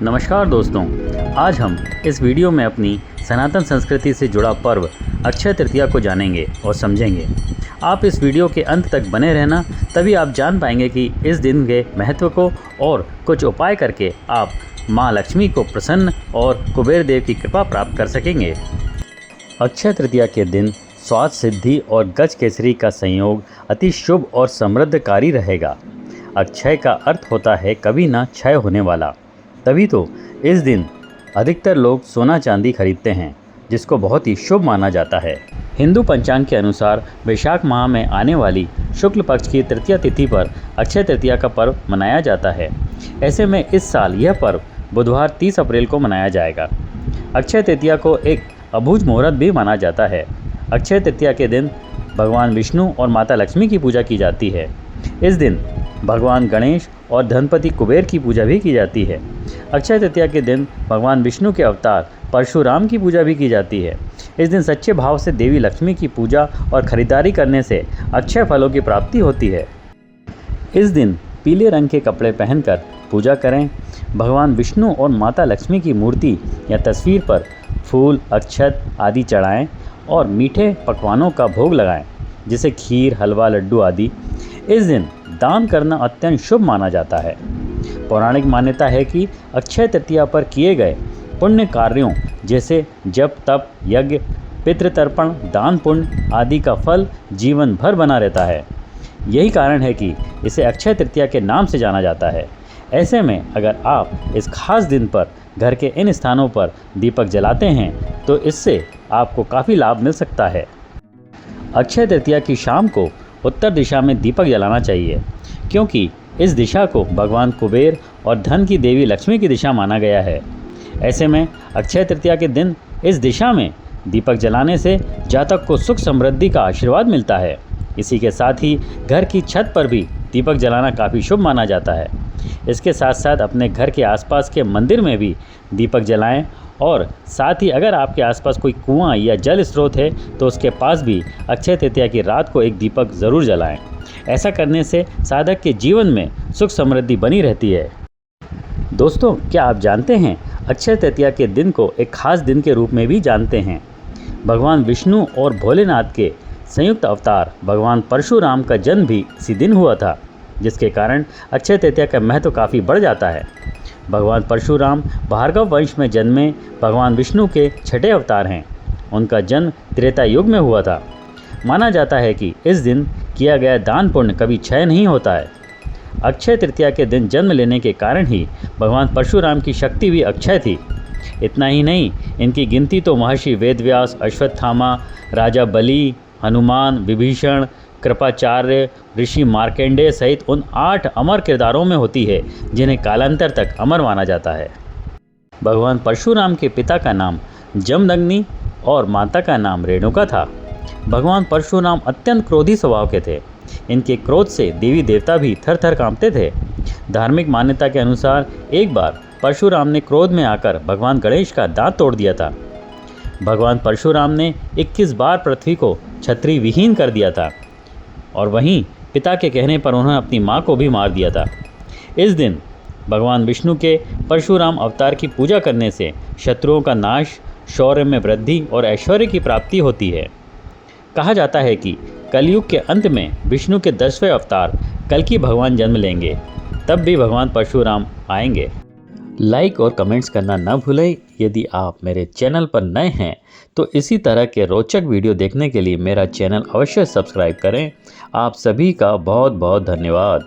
नमस्कार दोस्तों, आज हम इस वीडियो में अपनी सनातन संस्कृति से जुड़ा पर्व अक्षय तृतीया को जानेंगे और समझेंगे। आप इस वीडियो के अंत तक बने रहना, तभी आप जान पाएंगे कि इस दिन के महत्व को और कुछ उपाय करके आप माँ लक्ष्मी को प्रसन्न और कुबेर देव की कृपा प्राप्त कर सकेंगे। अक्षय तृतीया के दिन स्वास्थ्य सिद्धि और गज केसरी का संयोग अति शुभ और समृद्धकारी रहेगा। अक्षय का अर्थ होता है कभी ना क्षय होने वाला, तभी तो इस दिन अधिकतर लोग सोना चांदी खरीदते हैं, जिसको बहुत ही शुभ माना जाता है। हिंदू पंचांग के अनुसार वैशाख माह में आने वाली शुक्ल पक्ष की तृतीया तिथि पर अक्षय तृतीया का पर्व मनाया जाता है। ऐसे में इस साल यह पर्व बुधवार 30 अप्रैल को मनाया जाएगा। अक्षय तृतीया को एक अबूझ मुहूर्त भी माना जाता है। अक्षय तृतीया के दिन भगवान विष्णु और माता लक्ष्मी की पूजा की जाती है। इस दिन भगवान गणेश और धनपति कुबेर की पूजा भी की जाती है। अक्षय तृतीया के दिन भगवान विष्णु के अवतार परशुराम की पूजा भी की जाती है। इस दिन सच्चे भाव से देवी लक्ष्मी की पूजा और खरीदारी करने से अक्षय फलों की प्राप्ति होती है। इस दिन पीले रंग के कपड़े पहनकर पूजा करें। भगवान विष्णु और माता लक्ष्मी की मूर्ति या तस्वीर पर फूल, अक्षत आदि चढ़ाएं और मीठे पकवानों का भोग लगाएं, जैसे खीर, हलवा, लड्डू आदि। इस दिन दान करना अत्यंत शुभ माना जाता है। पौराणिक मान्यता है कि अक्षय तृतीया पर किए गए पुण्य कार्यों जैसे जप, तप, यज्ञ, पितृतर्पण, दान पुण्य आदि का फल जीवन भर बना रहता है। यही कारण है कि इसे अक्षय तृतीया के नाम से जाना जाता है। ऐसे में अगर आप इस खास दिन पर घर के इन स्थानों पर दीपक जलाते हैं तो इससे आपको काफ़ी लाभ मिल सकता है। अक्षय तृतीया की शाम को उत्तर दिशा में दीपक जलाना चाहिए, क्योंकि इस दिशा को भगवान कुबेर और धन की देवी लक्ष्मी की दिशा माना गया है। ऐसे में अक्षय तृतीया के दिन इस दिशा में दीपक जलाने से जातक को सुख समृद्धि का आशीर्वाद मिलता है। इसी के साथ ही घर की छत पर भी दीपक जलाना काफ़ी शुभ माना जाता है। इसके साथ साथ अपने घर के आसपास के मंदिर में भी दीपक जलाएं और साथ ही अगर आपके आसपास कोई कुआं या जल स्रोत है तो उसके पास भी अक्षय तृतीया की रात को एक दीपक ज़रूर जलाएं। ऐसा करने से साधक के जीवन में सुख समृद्धि बनी रहती है। दोस्तों, क्या आप जानते हैं अक्षय तृतीया के दिन को एक खास दिन के रूप में भी जानते हैं। भगवान विष्णु और भोलेनाथ के संयुक्त अवतार भगवान परशुराम का जन्म भी इसी दिन हुआ था, जिसके कारण अक्षय तृतीया का महत्व काफ़ी बढ़ जाता है। भगवान परशुराम भार्गव वंश में जन्मे भगवान विष्णु के छठे अवतार हैं। उनका जन्म त्रेता युग में हुआ था। माना जाता है कि इस दिन किया गया दान पुण्य कभी क्षय नहीं होता है। अक्षय तृतीया के दिन जन्म लेने के कारण ही भगवान परशुराम की शक्ति भी अक्षय थी। इतना ही नहीं, इनकी गिनती तो महर्षि वेदव्यास, अश्वत्थामा, राजा बलि, हनुमान, विभीषण, कृपाचार्य, ऋषि मार्कंडेय सहित उन 8 अमर किरदारों में होती है, जिन्हें कालांतर तक अमर माना जाता है। भगवान परशुराम के पिता का नाम जमदग्नि और माता का नाम रेणुका था। भगवान परशुराम अत्यंत क्रोधी स्वभाव के थे। इनके क्रोध से देवी देवता भी थर थर कांपते थे। धार्मिक मान्यता के अनुसार एक बार परशुराम ने क्रोध में आकर भगवान गणेश का दांत तोड़ दिया था। भगवान परशुराम ने 21 बार पृथ्वी को छत्री विहीन कर दिया था और वहीं पिता के कहने पर उन्होंने अपनी मां को भी मार दिया था। इस दिन भगवान विष्णु के परशुराम अवतार की पूजा करने से शत्रुओं का नाश, शौर्य में वृद्धि और ऐश्वर्य की प्राप्ति होती है। कहा जाता है कि कलयुग के अंत में विष्णु के 10वें अवतार कल्कि भगवान जन्म लेंगे, तब भी भगवान परशुराम आएंगे। लाइक और कमेंट्स करना न भूलें। यदि आप मेरे चैनल पर नए हैं तो इसी तरह के रोचक वीडियो देखने के लिए मेरा चैनल अवश्य सब्सक्राइब करें। आप सभी का बहुत बहुत धन्यवाद।